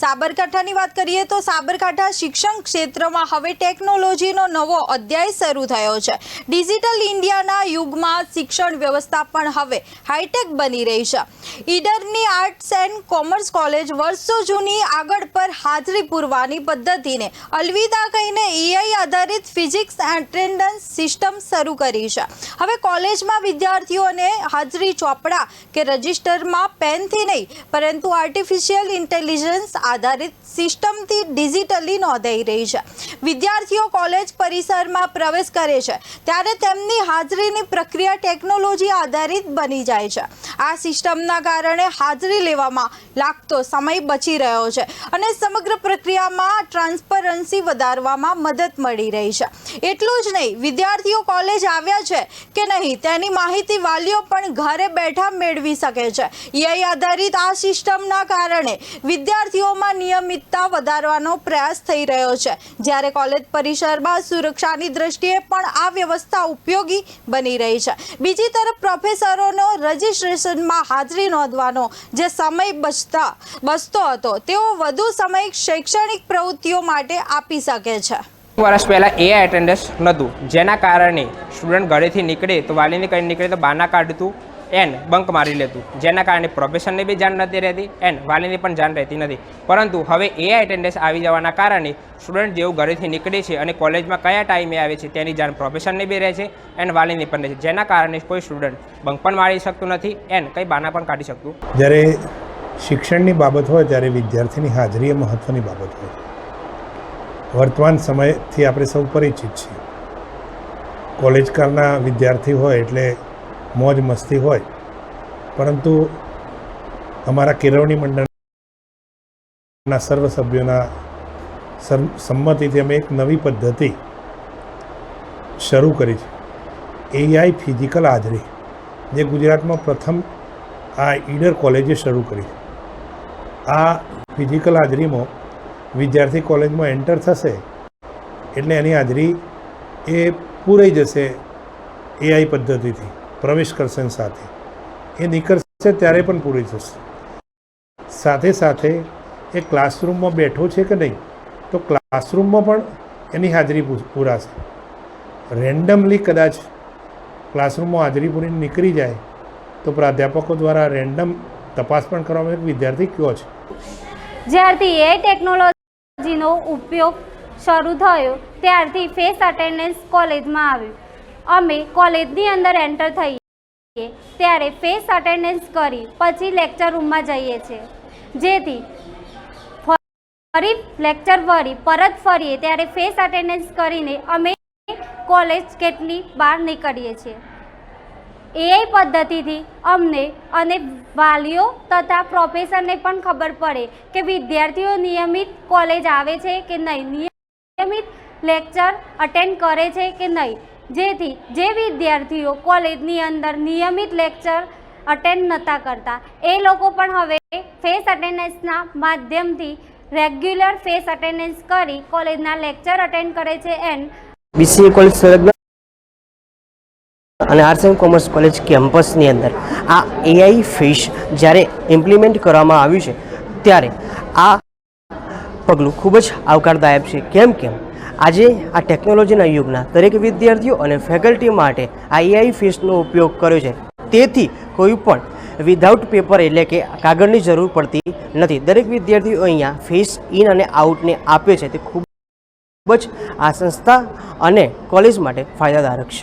સાબરકાંઠાની વાત કરીએ તો સાબરકાંઠા શિક્ષણ ક્ષેત્રમાં હવે ટેકનોલોજીનો નવો અધ્યાય શરૂ થયો છે। ડિજિટલ ઇન્ડિયાના યુગમાં શિક્ષણ વ્યવસ્થા પણ હવે હાઈટેક બની રહી છે। ઈડરની આર્ટ્સ એન્ડ કોમર્સ કોલેજ વર્ષો જૂની આગળ પર હાજરી પૂરવાની પદ્ધતિને અલવિદા કહીને એઆઈ આધારિત ફિઝિક્સ એટેન્ડન્સ સિસ્ટમ શરૂ કરી છે। હવે કોલેજમાં વિદ્યાર્થીઓને હાજરી ચોપડા કે રજિસ્ટરમાં પેનથી નહીં પરંતુ આર્ટિફિશિયલ ઇન્ટેલિજન્સ આધારિત સિસ્ટમથી ડિજિટલી નોંધાઈ રહી છે। વિદ્યાર્થીઓ કોલેજ પરિસરમાં પ્રવેશ કરે છે ત્યારે તેમની હાજરીની પ્રક્રિયા ટેકનોલોજી આધારિત બની જાય છે। આ સિસ્ટમના કારણે હાજરી લેવામાં લાગતો સમય બચી રહ્યો છે અને સમગ્ર પ્રક્રિયામાં ટ્રાન્સપરન્સી વધારવામાં મદદ મળી રહી છે। એટલું જ નહીં, વિદ્યાર્થીઓ કોલેજ આવ્યા છે કે નહીં તેની માહિતી વાલીઓ પણ ઘરે બેઠા મેળવી શકે છે। એઆઈ આધારિત આ સિસ્ટમના કારણે વિદ્યાર્થીઓમાં નિયમિતતા વધારવાનો પ્રયાસ થઈ રહ્યો છે, જ્યારે કોલેજ પરિસરમાં સુરક્ષાની દ્રષ્ટિએ પણ આ વ્યવસ્થા ઉપયોગી બની રહી છે। બીજી તરફ પ્રોફેસરોનો રજિસ્ટ્રેશનમાં હાજરી નોંધવાનો જે સમય બચતો હતો તેઓ વધુ સમય શૈક્ષણિક પ્રવૃત્તિઓ માટે આપી શકે છે। વર્ષ પહેલાં એઆઈ એટેન્ડન્સ નહોતું, જેના કારણે સ્ટુડન્ટ ઘરેથી નીકળે તો વાલીને કંઈ નીકળે તો બહાના કાઢતું એન્ડ બંક મારી લેતું, જેના કારણે પ્રોફેસરને બી જાણ નથી રહેતી એન્ડ વાલીને પણ જાણ રહેતી નથી। પરંતુ હવે એઆઈ એટેન્ડન્સ આવી જવાના કારણે સ્ટુડન્ટ જેવું ઘરેથી નીકળે છે અને કોલેજમાં કયા ટાઈમે આવે છે તેની જાણ પ્રોફેસરને બી રહે છે એન્ડ વાલીને પણ રહે છે, જેના કારણે કોઈ સ્ટુડન્ટ બંક પણ મારી શકતું નથી એન્ડ કંઈ બહાના પણ કાઢી શકતું। જ્યારે શિક્ષણની બાબત હોય ત્યારે વિદ્યાર્થીની હાજરી એ મહત્ત્વની બાબત હોય। વર્તમાન સમયથી આપણે સૌ પરિચિત છીએ। કોલેજ કાળના વિદ્યાર્થી હોય એટલે મોજ મસ્તી હોય, પરંતુ અમારા કેળવણી મંડળના સર્વ સભ્યોના સંમતિથી અમે એક નવી પદ્ધતિ શરૂ કરી છે, એઆઈ ફિઝિકલ હાજરી, જે ગુજરાતમાં પ્રથમ આ ઈડર કોલેજે શરૂ કરી છે। આ ફિઝિકલ હાજરીમાં વિદ્યાર્થી કોલેજમાં એન્ટર થશે એટલે એની હાજરી એ પૂરાઈ જશે। એઆઈ પદ્ધતિથી પ્રવેશ કરશે સાથે એ નીકળશે ત્યારે પણ પૂરી થશે। સાથે સાથે એ ક્લાસરૂમમાં બેઠો છે કે નહીં તો ક્લાસરૂમમાં પણ એની હાજરી પૂરાશે। રેન્ડમલી કદાચ ક્લાસરૂમમાં હાજરી પૂરીને નીકળી જાય તો પ્રાધ્યાપકો દ્વારા રેન્ડમ તપાસ પણ કરવામાં આવે વિદ્યાર્થી કયો છે। જ્યારથી એ ટેકનોલોજીનો ઉપયોગ શરૂ થયો ત્યારથી ફેસ અટેન્ડન્સ કોલેજમાં આવ્યું। અમે કોલેજની અંદર એન્ટર થઈએ ત્યારે ફેસ અટેન્ડન્સ કરી પછી લેક્ચર રૂમમાં જઈએ છીએ, જેથી ફરી લેક્ચર ભરી પરત ફરીએ ત્યારે ફેસ અટેન્ડન્સ કરીને અમે કોલેજ ગેટની બહાર નીકળીએ છીએ। એઆઈ પદ્ધતિથી અમને અને વાલીઓ તથા પ્રોફેસરને પણ ખબર પડે કે વિદ્યાર્થીઓ નિયમિત કોલેજ આવે છે કે નહીં, નિયમિત લેક્ચર અટેન્ડ કરે છે કે નહીં, જેથી જે વિદ્યાર્થીઓ કોલેજની અંદર નિયમિત લેક્ચર અટેન્ડ નહોતા કરતા એ લોકો પણ હવે ફેસ અટેન્ડન્સના માધ્યમથી રેગ્યુલર ફેસ અટેન્ડન્સ કરી કોલેજના લેક્ચર અટેન્ડ કરે છે। એન્ડ બીસીએ કોલેજ સંલગ્ન અને આર્ટ્સ એન્ડ કોમર્સ કોલેજ કેમ્પસની અંદર આ એઆઈ ફેસ જ્યારે ઇમ્પ્લિમેન્ટ કરવામાં આવ્યું છે ત્યારે આ પગલું ખૂબ જ આવકારદાયક છે। કેમ આજે આ ટેકનોલોજીના યુગના દરેક વિદ્યાર્થીઓ અને ફેકલ્ટી માટે આ એઆઈ ફેસનો ઉપયોગ કર્યો છે, તેથી કોઈ પણ વિધાઉટ પેપર એટલે કે કાગળની જરૂર પડતી નથી। દરેક વિદ્યાર્થીઓ અહીંયા ફેસ ઇન અને આઉટને આપે છે, તે ખૂબ જ આ સંસ્થા અને કોલેજ માટે ફાયદાદારક છે।